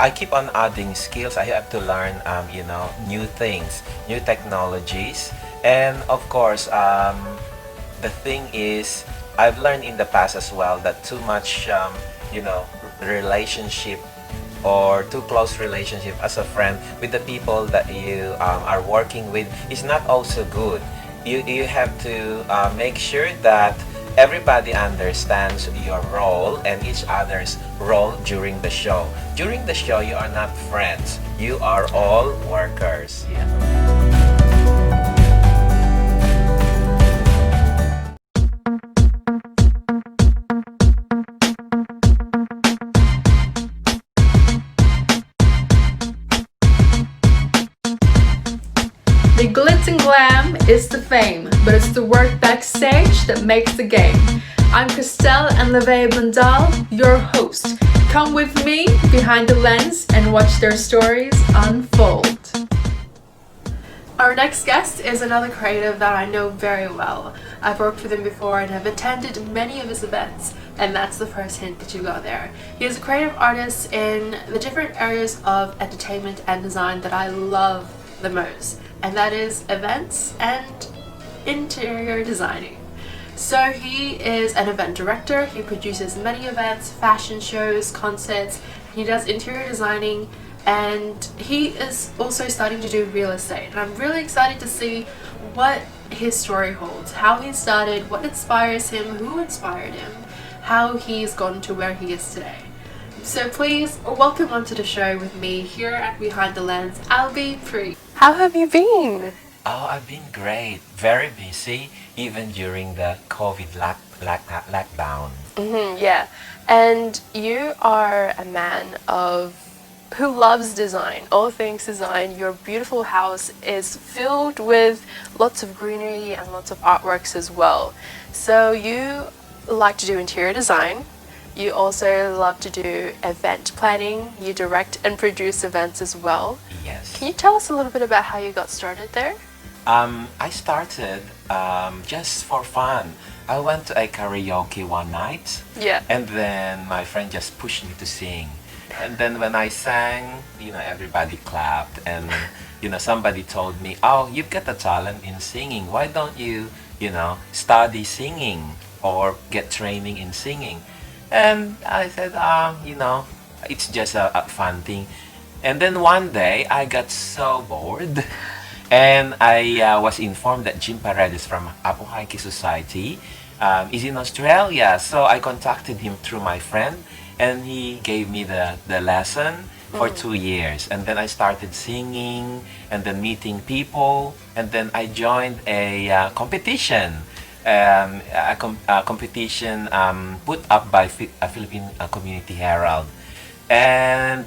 I keep on adding skills. I have to learn, new things, new technologies, and of course, the thing is, I've learned in the past as well that too much, you know, relationship or too close relationship as a friend with the people that you are working with is not also good. You have to make sure that everybody understands your role and each other's role during the show. During the show, you are not friends. You are all workers. Yeah. The glitz and glam is the fame, but it's the work backstage that makes the game. I'm Crystel and Leve Bundal, your host. Come with me behind the lens and watch their stories unfold. Our next guest is another creative that I know very well. I've worked with him before and have attended many of his events, and that's the first hint that you got there. He is a creative artist in the different areas of entertainment and design that I love the most, and that is events and interior designing. So he is an event director. He produces many events, fashion shows, concerts. He does interior designing, and he is also starting to do real estate. And I'm really excited to see what his story holds, how he started, what inspires him, who inspired him, how he's gotten to where he is today. So please welcome onto the show with me here at Behind the Lens, Albie Pri. How have you been? Oh, I've been great. Very busy, even during the COVID lockdown. Yeah, and you are a man of who loves design, all things design. Your beautiful house is filled with lots of greenery and lots of artworks as well. So you like to do interior design. You also love to do event planning. You direct and produce events as well. Yes. Can you tell us a little bit about how you got started there? I started just for fun. I went to a karaoke one night. Yeah. And then my friend just pushed me to sing. And then when I sang, everybody clapped. And, somebody told me, oh, you've got a talent in singing. Why don't you, study singing or get training in singing? And I said, it's just a fun thing. And then one day, I got so bored. And I was informed that Jim Paredes from Apohaiki Society is in Australia. So I contacted him through my friend, and he gave me the lesson for 2 years. And then I started singing and then meeting people. And then I joined a competition. A competition put up by a Philippine Community Herald. And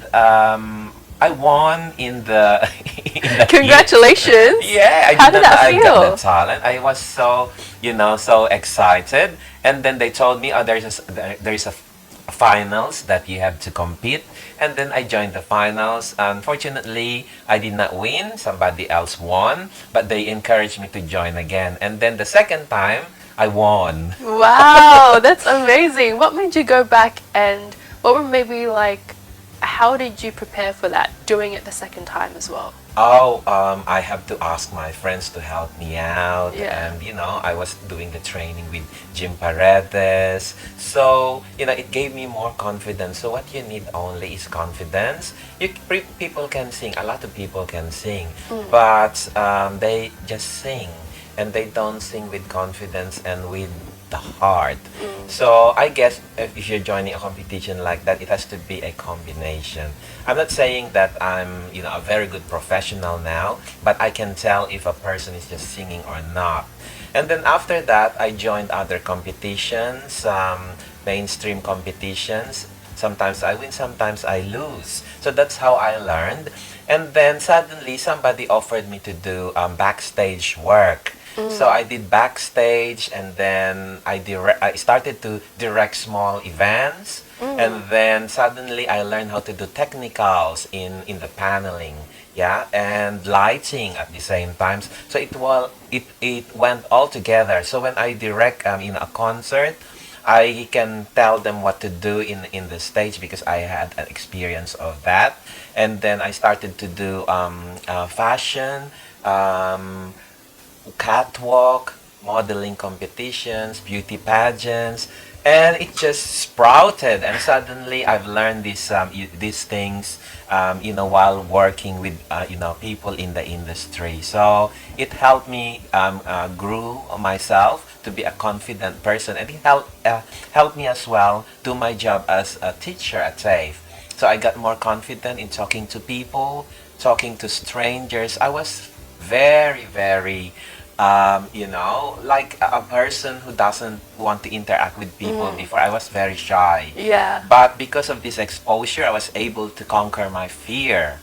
I won in the, Congratulations! yeah, How did that I feel? got the talent. I was so, so excited. And then they told me, oh, there's a finals that you have to compete. And then I joined the finals. Unfortunately, I did not win. Somebody else won. But they encouraged me to join again. And then the second time, I won. Wow, that's amazing. What made you go back, and what were maybe like, how did you prepare for that, doing it the second time as well? Oh, I have to ask my friends to help me out. Yeah. And, I was doing the training with Jim Paredes. So, it gave me more confidence. So what you need only is confidence. People can sing. A lot of people can sing. But they just sing. And they don't sing with confidence and with the heart. So I guess if you're joining a competition like that, it has to be a combination. I'm not saying that I'm, a very good professional now, but I can tell if a person is just singing or not. And then after that, I joined other competitions, mainstream competitions. Sometimes I win, sometimes I lose. So that's how I learned. And then suddenly somebody offered me to do backstage work. So I did backstage, and then I started to direct small events, and then suddenly I learned how to do technicals in the paneling, yeah, and lighting at the same time. So it went all together. So when I direct a concert, I can tell them what to do in the stage because I had an experience of that. And then I started to do fashion, um, catwalk, modeling competitions, beauty pageants, and it just sprouted. And suddenly, I've learned these things, while working with people in the industry. So it helped me grew myself to be a confident person, and it helped me as well do my job as a teacher at TAFE. So I got more confident in talking to people, talking to strangers. I was very, very, like a person who doesn't want to interact with people before. I was very shy. Yeah. But because of this exposure, I was able to conquer my fear.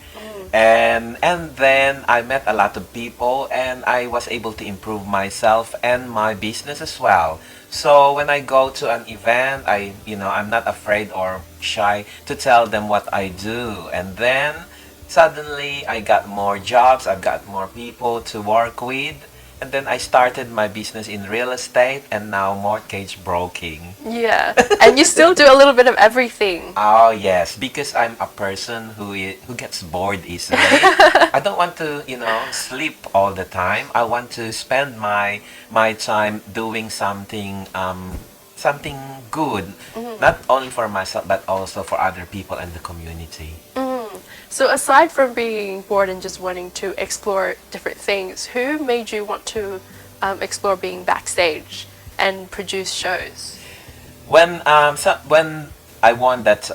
And then I met a lot of people and I was able to improve myself and my business as well. So when I go to an event, I'm not afraid or shy to tell them what I do. And then suddenly I got more jobs, I've got more people to work with. And then I started my business in real estate and now mortgage broking. Yeah. And you still do a little bit of everything. Oh yes, because I'm a person who gets bored easily. I don't want to, sleep all the time. I want to spend my time doing something good, not only for myself but also for other people and the community. So aside from being bored and just wanting to explore different things, who made you want to explore being backstage and produce shows? When I won that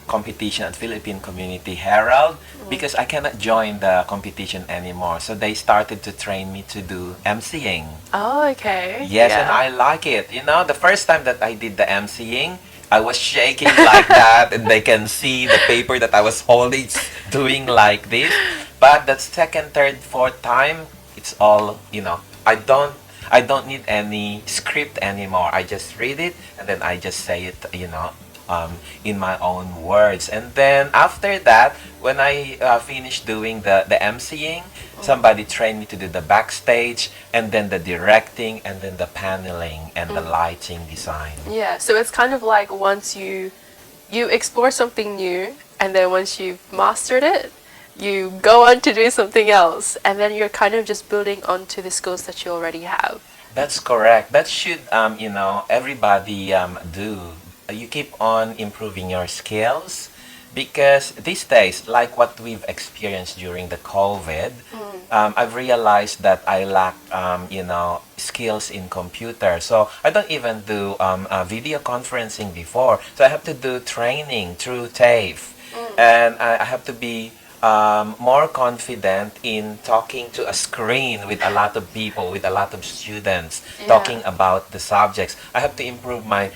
competition at Philippine Community Herald, because I cannot join the competition anymore, so they started to train me to do MCing. Oh, okay. Yes, Yeah. and I like it. The first time that I did the MCing, I was shaking like that, and they can see the paper that I was holding, doing like this. But the second, third, fourth time, it's all, I don't need any script anymore. I just read it, and then I just say it, in my own words. And then after that, when I finished doing the MCing, somebody trained me to do the backstage, and then the directing, and then the paneling, and the lighting design. Yeah, so it's kind of like once you explore something new, and then once you've mastered it, you go on to do something else, and then you're kind of just building onto the skills that you already have. That's correct. That should, everybody do. You keep on improving your skills because these days, like what we've experienced during the COVID, I've realized that I lack, skills in computer. So I don't even do video conferencing before. So I have to do training through TAFE. And I have to be more confident in talking to a screen with a lot of people, with a lot of students, talking about the subjects. I have to improve my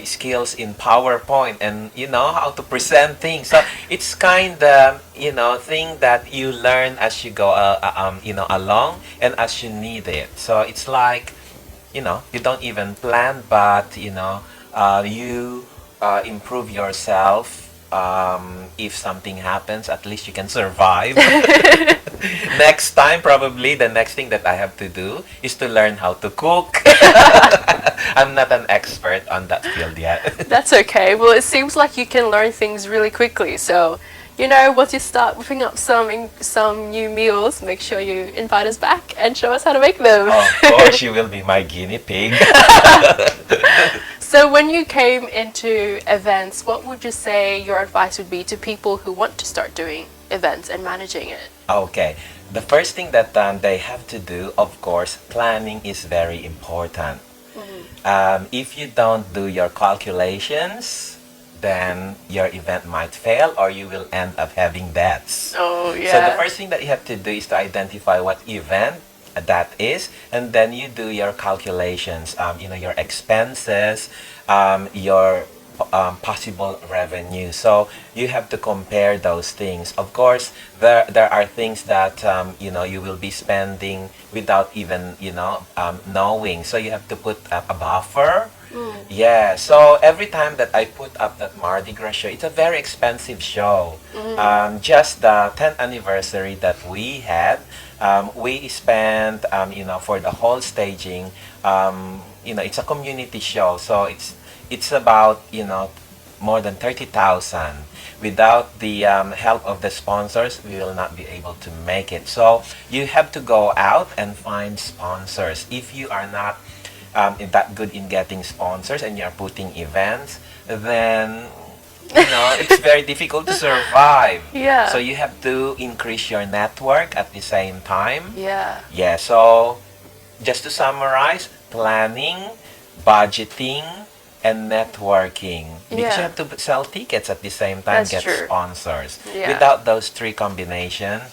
skills in PowerPoint and how to present things. So it's kind of thing that you learn as you go along and as you need it. So it's like you don't even plan, but you improve yourself. If something happens, at least you can survive. Next time, probably the next thing that I have to do is to learn how to cook. I'm not an expert on that field yet. That's okay. Well, it seems like you can learn things really quickly. So, once you start whipping up some new meals, make sure you invite us back and show us how to make them. Of course, you will be my guinea pig. So when you came into events, what would you say your advice would be to people who want to start doing events and managing it? Okay. The first thing that they have to do, of course, planning is very important. If you don't do your calculations, then your event might fail or you will end up having debts. Oh, yeah. So the first thing that you have to do is to identify what event that is, and then you do your calculations, your expenses, your possible revenue. So you have to compare those things. Of course, there are things that you will be spending without even knowing. So you have to put up a buffer. Yeah, so every time that I put up that Mardi Gras show, it's a very expensive show. Just the 10th anniversary that we had, we spent, for the whole staging, it's a community show, so it's about, more than 30,000. Without the help of the sponsors, we will not be able to make it. So you have to go out and find sponsors. If you are not that good in getting sponsors and you are putting events, then it's very difficult to survive. Yeah. So you have to increase your network at the same time. Yeah. Yeah, so just to summarize, planning, budgeting, and networking. Because you Yeah. have to sell tickets at the same time, That's get true. sponsors. Yeah. Without those three combinations,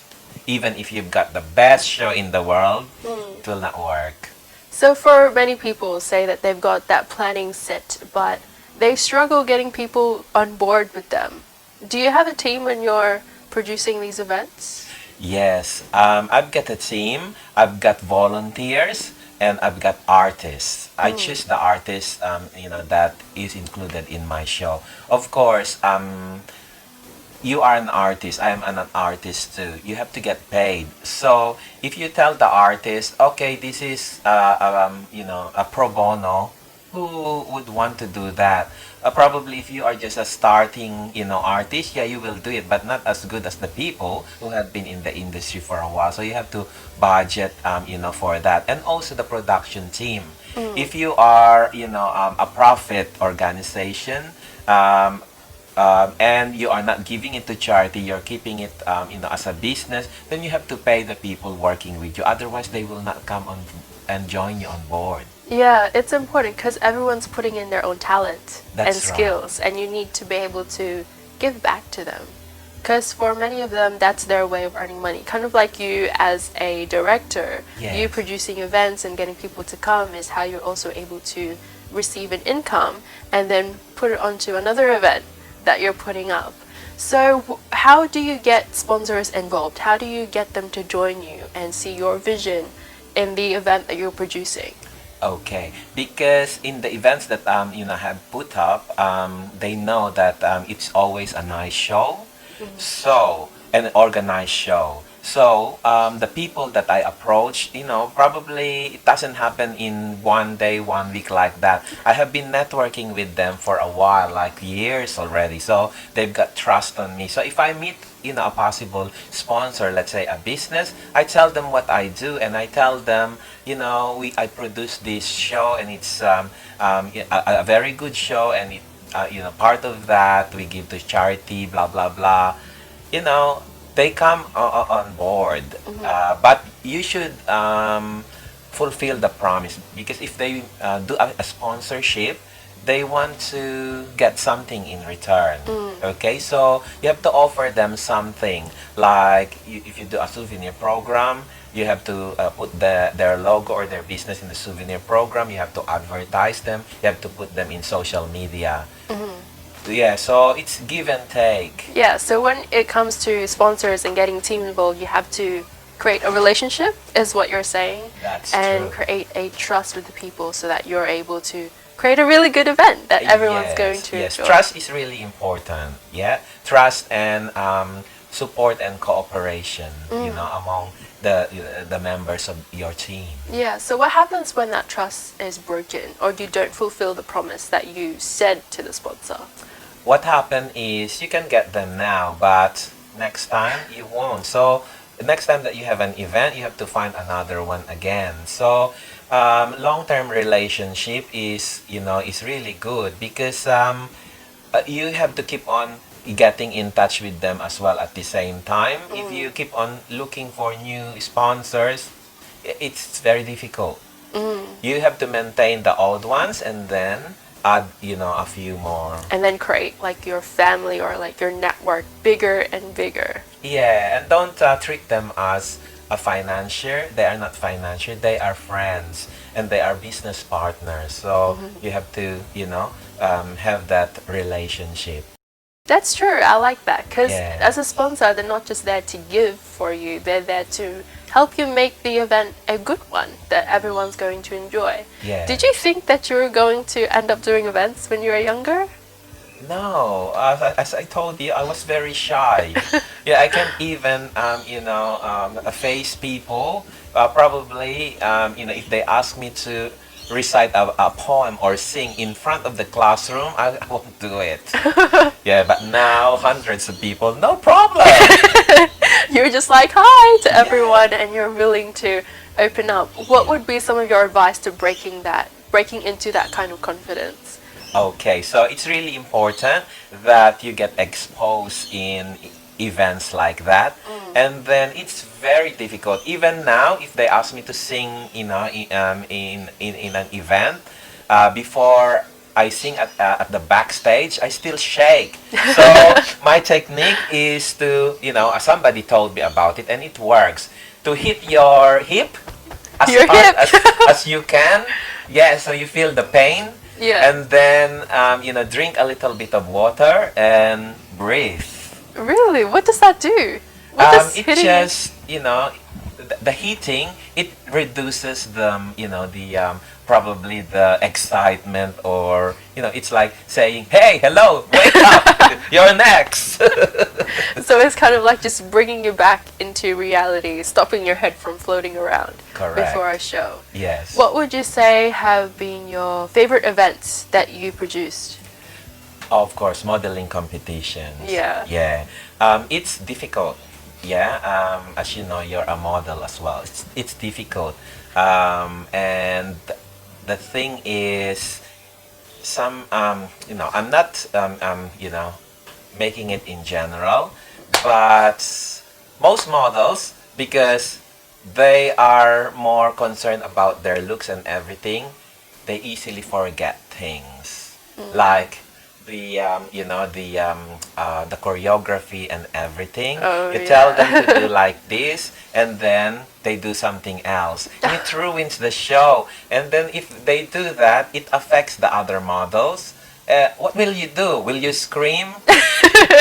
even if you've got the best show in the world, it will not work. So for many people say that they've got that planning set, but they struggle getting people on board with them. Do you have a team when you're producing these events? Yes, I've got a team, I've got volunteers, and I've got artists. I choose the artist, that is included in my show. Of course, you are an artist, I am an artist too. You have to get paid. So if you tell the artist, okay, this is, a pro bono, who would want to do that? Probably if you are just a starting, artist, yeah, you will do it, but not as good as the people who have been in the industry for a while. So you have to budget, for that. And also the production team. If you are, a profit organization, and you are not giving it to charity, you're keeping it, as a business, then you have to pay the people working with you. Otherwise, they will not come on and join you on board. Yeah, it's important because everyone's putting in their own talent and That's right. skills, and you need to be able to give back to them. Because for many of them, that's their way of earning money. Kind of like you as a director, you Yes. producing events and getting people to come is how you're also able to receive an income and then put it onto another event that you're putting up. So how do you get sponsors involved? How do you get them to join you and see your vision in the event that you're producing? Okay, because in the events that have put up, they know that it's always a nice show, so an organized show. So the people that I approach, probably it doesn't happen in one day, 1 week like that. I have been networking with them for a while, like years already. So they've got trust on me. So if I meet, a possible sponsor, let's say a business, I tell them what I do, and I tell them, I produce this show, and it's a very good show, and part of that we give to charity, blah blah blah. They come on board, but you should fulfill the promise, because if they do a sponsorship, they want to get something in return. Okay, so you have to offer them something, like if you do a souvenir program, you have to put their logo or their business in the souvenir program. You have to advertise them. You have to put them in social media. Yeah, so it's give and take. Yeah, so when it comes to sponsors and getting team involved, you have to create a relationship, is what you're saying, That's and true. create a trust with the people so that you're able to create a really good event that everyone's Yes, going to yes. enjoy. Trust is really important. Yeah, trust and support and cooperation. Among the members of your team. Yeah, so what happens when that trust is broken or you don't fulfill the promise that you said to the sponsor? What happened is you can get them now, but next time you won't. So next time that you have an event, you have to find another one again. So long-term relationship is really good, because you have to keep on getting in touch with them as well at the same time. If you keep on looking for new sponsors, it's very difficult. You have to maintain the old ones and then add, a few more. And then create like your family or like your network bigger and bigger. Yeah, and don't treat them as a financier. They are not financier. They are friends, and they are business partners. So you have to, have that relationship. That's true. I like that because Yeah. as a sponsor, they're not just there to give for you. They're there to help you make the event a good one that everyone's going to enjoy. Yeah. Did you think that you were going to end up doing events when you were younger? No, as I told you, I was very shy. Yeah, I can't even, face people. Probably, if they ask me to recite a poem or sing in front of the classroom, I won't do it. Yeah, but now hundreds of people, no problem. You're just like hi to everyone, and you're willing to open up. What would be some of your advice to breaking into that kind of confidence? Okay, so it's really important that you get exposed in events like that, and then it's very difficult. Even now, if they ask me to sing, in an event, before I sing at the backstage, I still shake. So my technique is to, somebody told me about it, and it works. To hit your hip as Your hard hip. as you can. Yeah, so you feel the pain. Yeah. And then, drink a little bit of water and breathe. Really? What does that do? What does It hitting just, the heating, it reduces probably the excitement, or, it's like saying, hey, hello, wake up, you're next. So it's kind of like just bringing you back into reality, stopping your head from floating around Correct. before a show. Yes. What would you say have been your favorite events that you produced? Of course, modeling competitions. Yeah. Yeah. It's difficult. Yeah. As you know, you're a model as well. It's difficult. And the thing is, I'm not, making it in general, but most models, because they are more concerned about their looks and everything, they easily forget things. Like the choreography and everything. Oh, You tell yeah. them to do like this, and then they do something else. And it ruins the show. And then if they do that, it affects the other models. What will you do? Will you scream?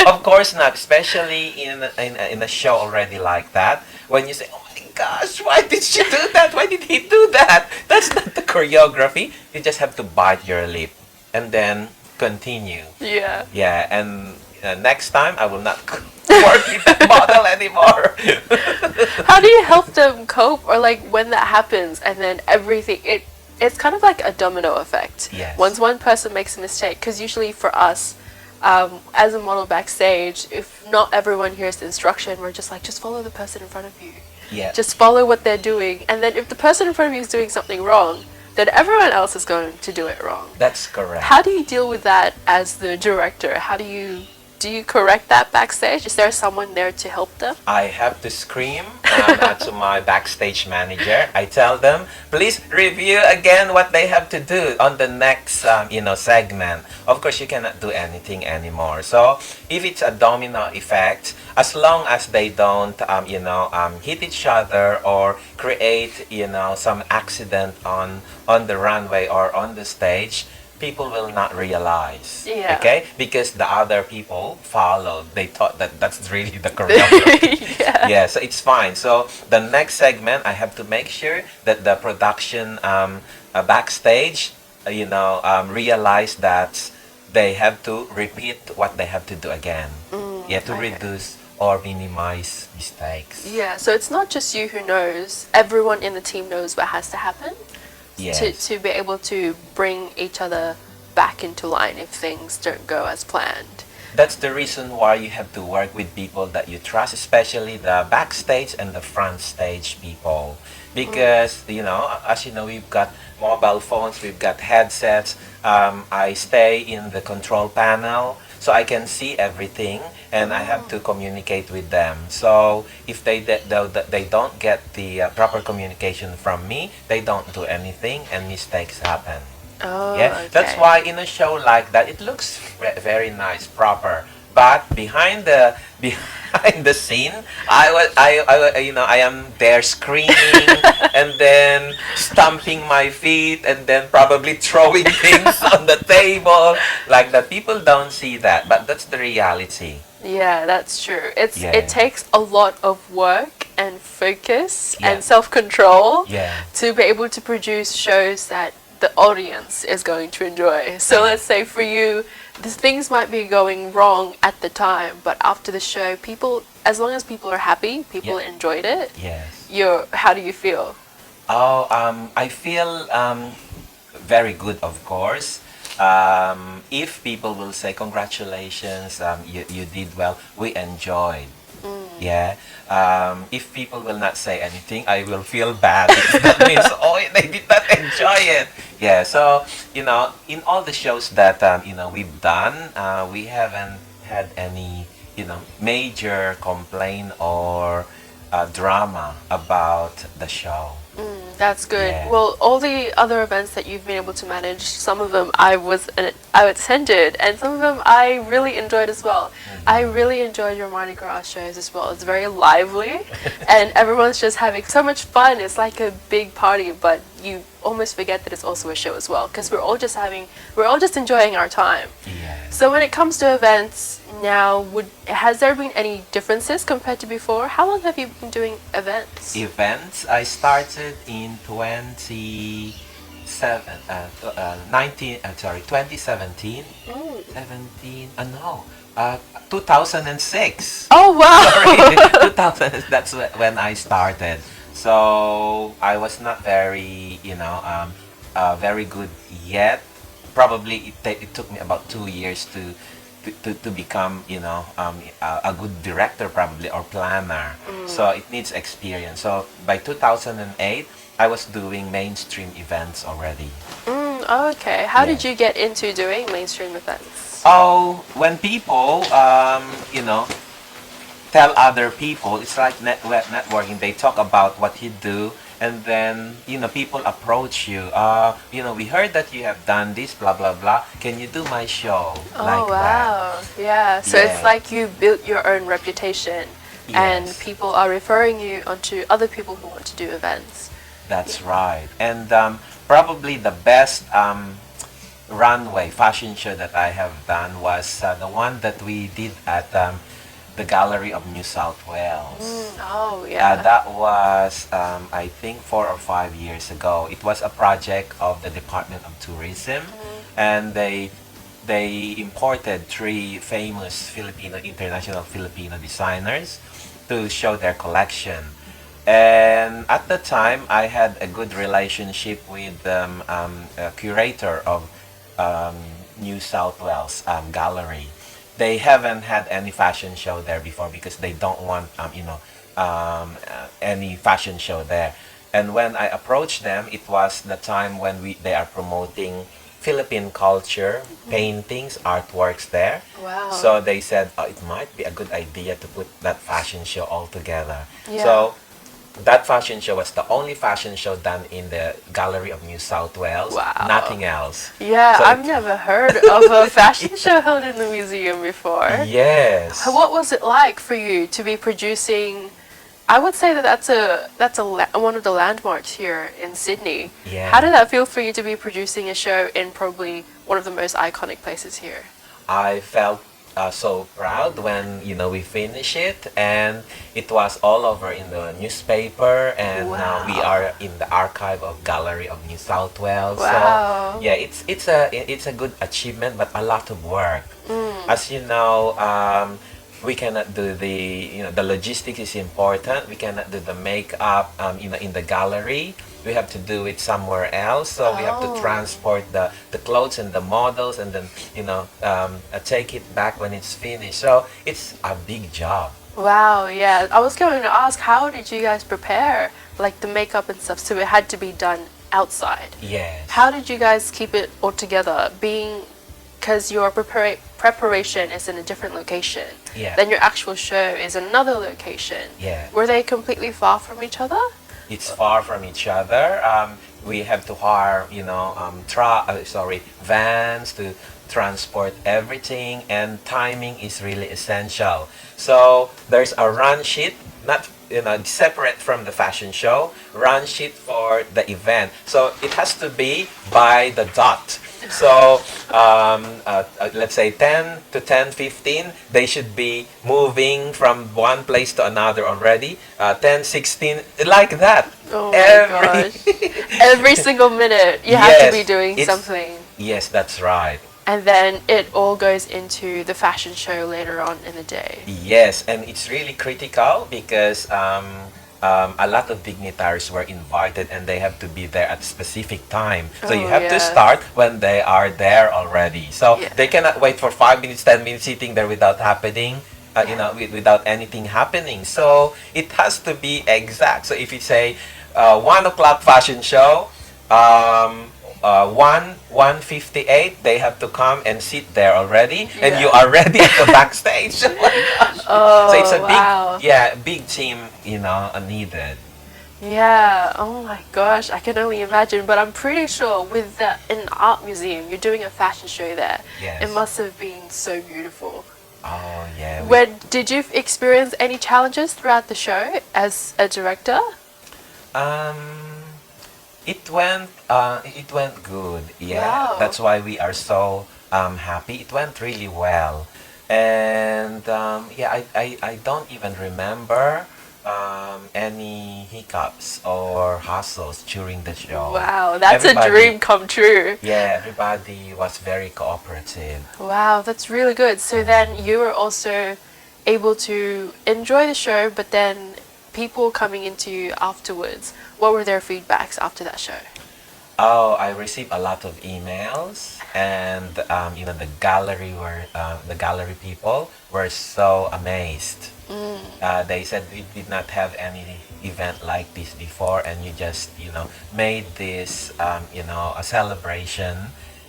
Of course not, especially in a show already like that. When you say, oh my gosh, why did she do that? Why did he do that? That's not the choreography. You just have to bite your lip and then continue. Yeah. Yeah, and next time I will not work with that model anymore. How do you help them cope, or like when that happens and then everything, it's kind of like a domino effect. Yes. Once one person makes a mistake, because usually for us, as a model backstage, if not everyone hears the instruction, we're just like, just follow the person in front of you. Yeah. Just follow what they're doing. And then if the person in front of you is doing something wrong, then everyone else is going to do it wrong. That's correct. How do you deal with that as the director? How do you correct that backstage? Is there someone there to help them? I have to scream to my backstage manager. I tell them, please review again what they have to do on the next, segment. Of course, you cannot do anything anymore. So if it's a domino effect, as long as they don't, hit each other or create, some accident on the runway or on the stage, people will not realize. Yeah. Okay? Because the other people followed. They thought that that's really the choreography. Yeah. Yeah, so it's fine. So the next segment, I have to make sure that the production backstage, realize that they have to repeat what they have to do again. Yeah, to okay. reduce or minimize mistakes. Yeah, so it's not just you who knows. Everyone in the team knows what has to happen Yes. to be able to bring each other back into line if things don't go as planned. That's the reason why you have to work with people that you trust, especially the backstage and the front stage people. Because, as you know, we've got mobile phones, we've got headsets. I stay in the control panel, so I can see everything, and I have to communicate with them. So if they don't get the proper communication from me, they don't do anything, and mistakes happen. Oh, Yeah, okay. that's why in a show like that, it looks very nice, proper. But behind the scene, I am there screaming and then stomping my feet and then probably throwing things on the table. Like that, people don't see that, but that's the reality. Yeah, that's true. Yeah. It takes a lot of work and focus Yeah. and self-control Yeah. to be able to produce shows that the audience is going to enjoy. So let's say for you, things might be going wrong at the time, but after the show, as long as people are happy, people Yeah. enjoyed it. Yes. How do you feel? Oh, I feel very good, of course. If people will say congratulations, you did well, we enjoyed. Yeah. If people will not say anything, I will feel bad. That means, oh, they did not enjoy it. Yeah. So, in all the shows that, we've done, we haven't had any, major complaint or drama about the show. That's good. Yeah. Well, all the other events that you've been able to manage, some of them I attended, and some of them I really enjoyed as well. I really enjoyed your Mardi Gras shows as well. It's very lively, and everyone's just having so much fun. It's like a big party, but you almost forget that it's also a show as well, because we're all just enjoying our time. Yeah. So when it comes to events now, has there been any differences compared to before? How long have you been doing events? Events, I started in 2017. 2006. Oh wow! Sorry, 2000. That's when I started. So I was not very, very good yet. Probably it took me about 2 years to become, a good director probably, or planner. So it needs experience. So by 2008, I was doing mainstream events already. Okay. How did Yeah. you get into doing mainstream events? Oh, when people, tell other people, it's like networking. They talk about what you do, and then, people approach you. We heard that you have done this, blah, blah, blah. Can you do my show? Oh Like wow! Yeah. So Yeah. it's like you built your own reputation, and Yes. people are referring you onto other people who want to do events. That's right. And probably the best runway fashion show that I have done was the one that we did at the Gallery of New South Wales. Oh yeah. That was, I think, 4 or 5 years ago. It was a project of the Department of Tourism, and they imported 3 famous international Filipino designers to show their collection. And at the time, I had a good relationship with a curator of New South Wales Gallery. They haven't had any fashion show there before because they don't want, any fashion show there. And when I approached them, it was the time when they are promoting Philippine culture, paintings, artworks there. Wow. So they said, oh, it might be a good idea to put that fashion show all together. Yeah. So that fashion show was the only fashion show done in the Gallery of New South Wales. Wow. Nothing else. Yeah, So I've never heard of a fashion show held in the museum before. Yes. What was it like for you to be producing? I would say one of the landmarks here in Sydney. Yeah. How did that feel for you to be producing a show in probably one of the most iconic places here? I felt so proud when we finished it, and it was all over in the newspaper, and now we Wow. are in the archive of Gallery of New South Wales. Wow. So yeah, it's a good achievement, but a lot of work. As you know, we cannot do the logistics is important. We cannot do the makeup in the gallery. We have to do it somewhere else. So we have to Oh. transport the clothes and the models, and then take it back when it's finished. So it's a big job. Wow, yeah. I was going to ask, how did you guys prepare, like the makeup and stuff? So it had to be done outside. Yes. How did you guys keep it all together? Because your preparation is in a different location. Yeah. Then your actual show is another location. Yeah. Were they completely far from each other? It's far from each other. We have to hire, vans to transport everything, and timing is really essential. So there's a run sheet, not separate from the fashion show, run sheet for the event. So it has to be by the dot. So let's say 10 to 10:15, they should be moving from one place to another already. 10:16, like that. Oh my gosh. Every single minute you have to Yes, be doing it's- something. Yes, that's right. And then it all goes into the fashion show later on in the day. Yes, and it's really critical because a lot of dignitaries were invited and they have to be there at a specific time. So you Oh, have to yeah. start when they are there already. So Yeah. they cannot wait for 5 minutes, 10 minutes sitting there without happening. Without anything happening. So it has to be exact. So if you say 1 o'clock fashion show, 1:58, they have to come and sit there already, and you Yeah. are ready at the backstage. Oh my gosh. Oh, So it's a wow. big team, needed. Yeah, oh my gosh, I can only imagine. But I'm pretty sure with an art museum, you're doing a fashion show there. Yes. It must have been so beautiful. Oh yeah. Did you experience any challenges throughout the show as a director? Um, it went good. Yeah, Wow. that's why we are so happy. It went really well, and I don't even remember any hiccups or hassles during the show. Wow, that's a Everybody- dream come true. Yeah, everybody was very cooperative. Wow, that's really good. So then you were also able to enjoy the show, but then people coming into you afterwards, what were their feedbacks after that show? Oh, I received a lot of emails, and the gallery people were so amazed. They said we did not have any event like this before, and you just made this a celebration,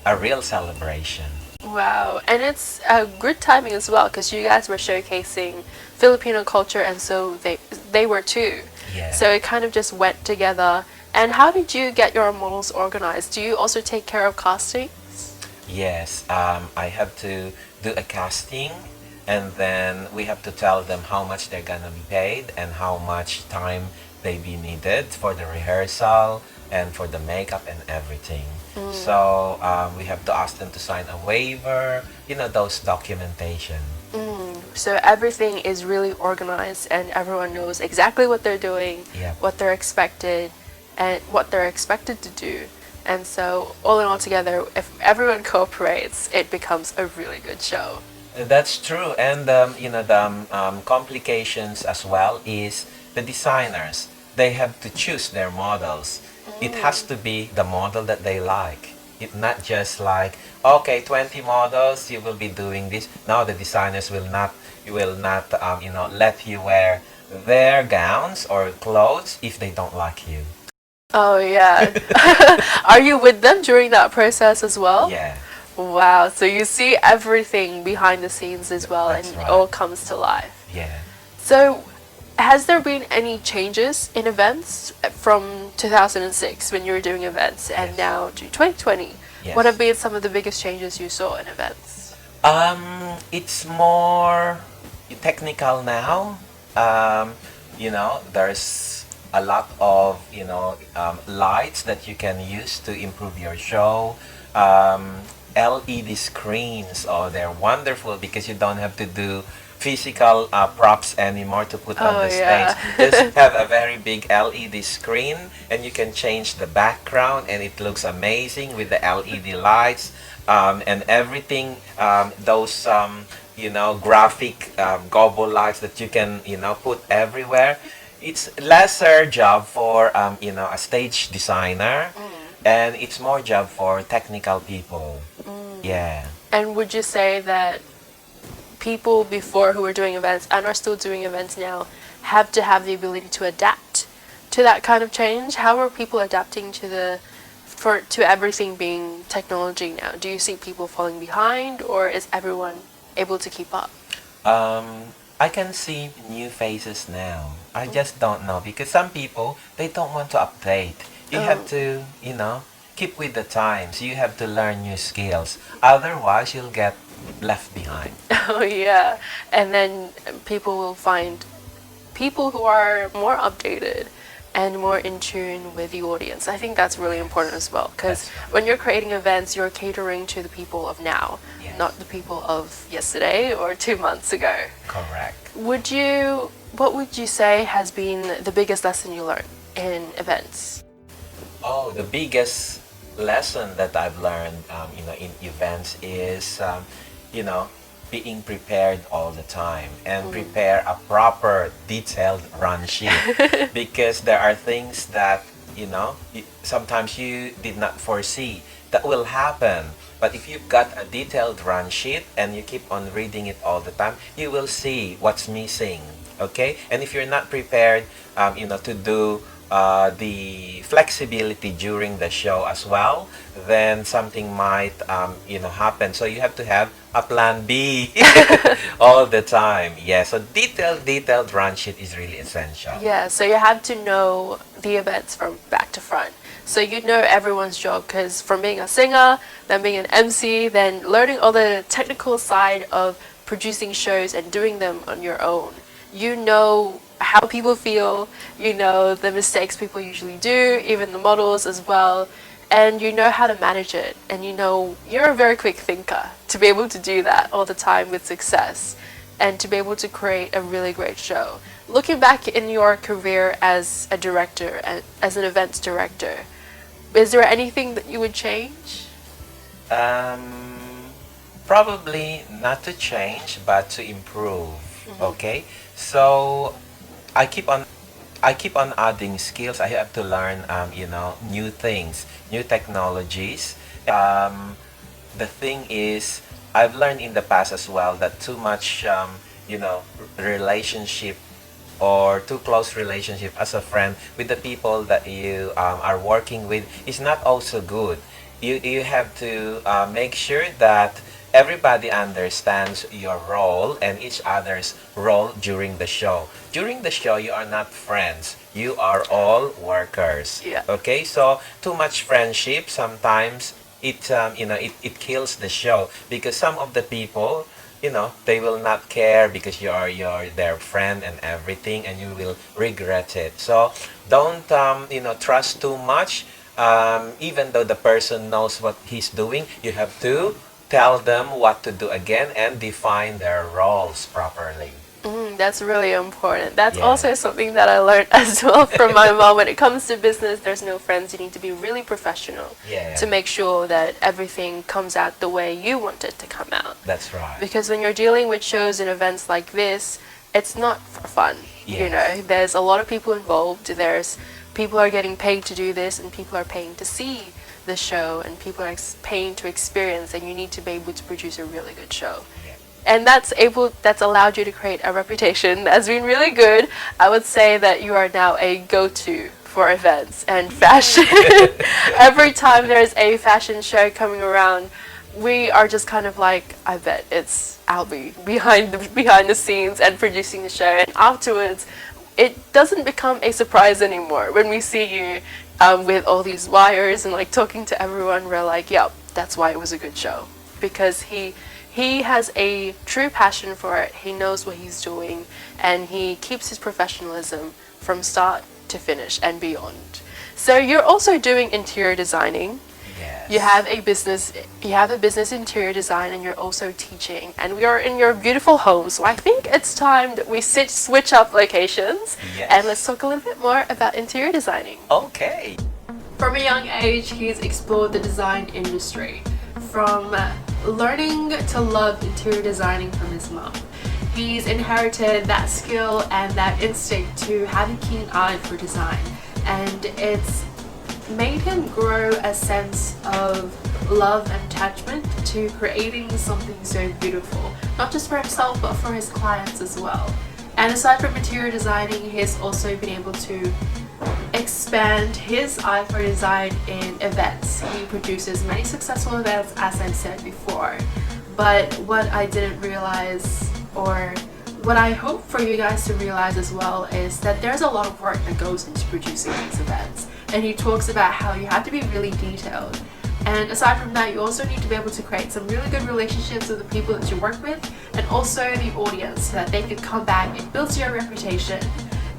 a real celebration. Wow, and it's a good timing as well because you guys were showcasing Filipino culture, and so they were too. Yeah. So it kind of just went together. And how did you get your models organized? Do you also take care of casting? Yes, I have to do a casting, and then we have to tell them how much they're gonna be paid and how much time they be needed for the rehearsal and for the makeup and everything. So we have to ask them to sign a waiver, those documentation. So everything is really organized, and everyone knows exactly what they're doing, Yeah. what they're expected, and what they're expected to do. And so all in all together, if everyone cooperates, it becomes a really good show. That's true, and the complications as well is the designers. They have to choose their models. It has to be the model that they like. It's not just like, okay, 20 models, you will be doing this. No, the designers will not let you wear their gowns or clothes if they don't like you. Oh yeah. Are you with them during that process as well? Yeah. Wow, so you see everything behind the scenes as well, That's and right. it all comes to life. Yeah. So, has there been any changes in events from 2006 when you were doing events and Yes. now to 2020? Yes. What have been some of the biggest changes you saw in events? It's more technical now. There's a lot of lights that you can use to improve your show. LED screens, oh, they're wonderful because you don't have to do physical props anymore to put on Oh, the yeah. stage. Just have a very big LED screen, and you can change the background, and it looks amazing with the LED lights and everything. Those graphic gobble lights that you can put everywhere. It's lesser job for a stage designer, and it's more job for technical people. Yeah. And would you say that people before who were doing events and are still doing events now have to have the ability to adapt to that kind of change? How are people adapting to everything being technology now? Do you see people falling behind, or is everyone able to keep up? I can see new faces now. I just don't know because some people they don't want to update. You have to, keep with the times. You have to learn new skills. Otherwise, you'll get left behind. Oh yeah, and then people will find people who are more updated and more in tune with the audience. I think that's really important as well, because That's right. when you're creating events, you're catering to the people of now, Yes. not the people of yesterday or 2 months ago. Correct. What would you say has been the biggest lesson you learned in events? Oh, the biggest lesson that I've learned, in events is, being prepared all the time and prepare a proper detailed run sheet because there are things that sometimes you did not foresee that will happen. But if you've got a detailed run sheet and you keep on reading it all the time, you will see what's missing. Okay, and if you're not prepared to do the flexibility during the show as well, then something might happen. So you have to have a plan B all the time. Yeah, so detailed run sheet is really essential. Yeah, so you have to know the events from back to front. So you know everyone's job, because from being a singer, then being an MC, then learning all the technical side of producing shows and doing them on your own. You know how people feel, you know the mistakes people usually do, even the models as well, and you know how to manage it, and you're a very quick thinker to be able to do that all the time with success and to be able to create a really great show. Looking back in your career as a director and as an events director, is there anything that you would change? Probably not to change, but to improve. Okay, so I keep on adding skills. I have to learn, new things, new technologies. The thing is, I've learned in the past as well that too much, relationship or too close relationship as a friend with the people that you are working with is not also good. You have to make sure that everybody understands your role and each other's role during the show. During the show, you are not friends. You are all workers. Yeah. Okay, so too much friendship sometimes it kills the show because some of the people they will not care because you're their friend and everything, and you will regret it. So don't trust too much. Even though the person knows what he's doing, you have to tell them what to do again and define their roles properly. That's really important. That's Yeah. also something that I learned as well from my mom. When it comes to business, there's no friends. You need to be really professional Yeah. to make sure that everything comes out the way you want it to come out. That's right. Because when you're dealing with shows and events like this, it's not for fun. Yes. There's a lot of people involved. There's people are getting paid to do this, and people are paying to see the show, and people are paying to experience, and you need to be able to produce a really good show. Yeah. And that's allowed you to create a reputation that's been really good. I would say that you are now a go-to for events and fashion. Every time there's a fashion show coming around, we are just kind of like, I bet it's Albie behind the scenes and producing the show. And afterwards, it doesn't become a surprise anymore when we see you with all these wires and like talking to everyone. We're like, yep, that's why it was a good show, because he has a true passion for it. He knows what he's doing, and he keeps his professionalism from start to finish and beyond. So you're also doing interior designing. Yes. You have a business interior design, and you're also teaching, and we are in your beautiful home. So I think it's time that we switch up locations. Yes. And let's talk a little bit more about interior designing. Okay. From a young age, he's explored the design industry, from learning to love interior designing from his mom. He's inherited that skill and that instinct to have a keen eye for design, and it's made him grow a sense of love and attachment to creating something so beautiful, not just for himself but for his clients as well. And aside from interior designing, he has also been able to expand his eye for design in events. He produces many successful events, as I've said before, but what I didn't realize, or what I hope for you guys to realize as well, is that there's a lot of work that goes into producing these events. And he talks about how you have to be really detailed. And aside from that, you also need to be able to create some really good relationships with the people that you work with, and also the audience, so that they can come back. It builds your reputation,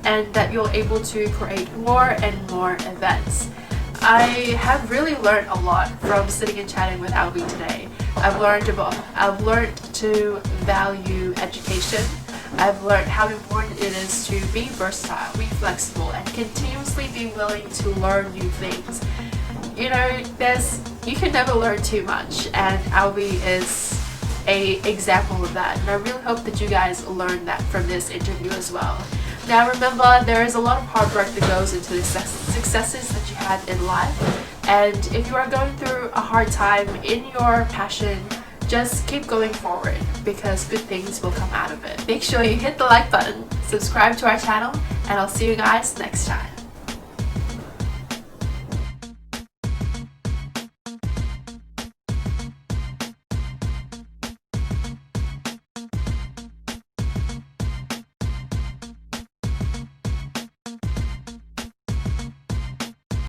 and that you're able to create more and more events. I have really learned a lot from sitting and chatting with Albie today. I've learned to value education. I've learned how important it is to be versatile, be flexible, and continuously be willing to learn new things. You can never learn too much, and Albie is a example of that, and I really hope that you guys learned that from this interview as well. Now remember, there is a lot of hard work that goes into the successes that you had in life, and if you are going through a hard time in your passion, just keep going forward because good things will come out of it. Make sure you hit the like button, subscribe to our channel, and I'll see you guys next time.